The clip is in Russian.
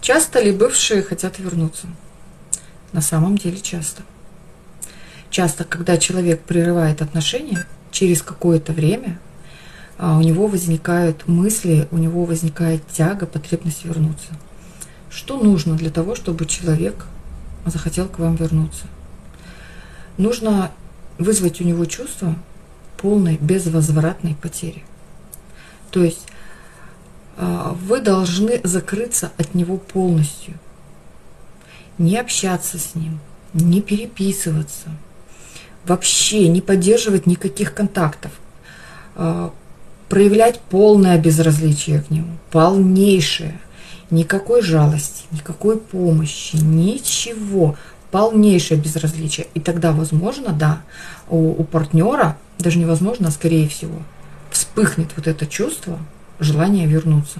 Часто ли бывшие хотят вернуться? На самом деле часто. Часто, когда человек прерывает отношения, через какое-то время у него возникают мысли, у него возникает тяга, потребность вернуться. Что нужно для того, чтобы человек захотел к вам вернуться? Нужно вызвать у него чувство полной безвозвратной потери. То есть вы должны закрыться от него полностью, не общаться с ним, не переписываться, вообще не поддерживать никаких контактов, проявлять полное безразличие к нему, полнейшее, никакой жалости, никакой помощи, ничего, полнейшее безразличие. И тогда, возможно, да, у партнера, даже невозможно, а скорее всего, вспыхнет вот это чувство, желание вернуться.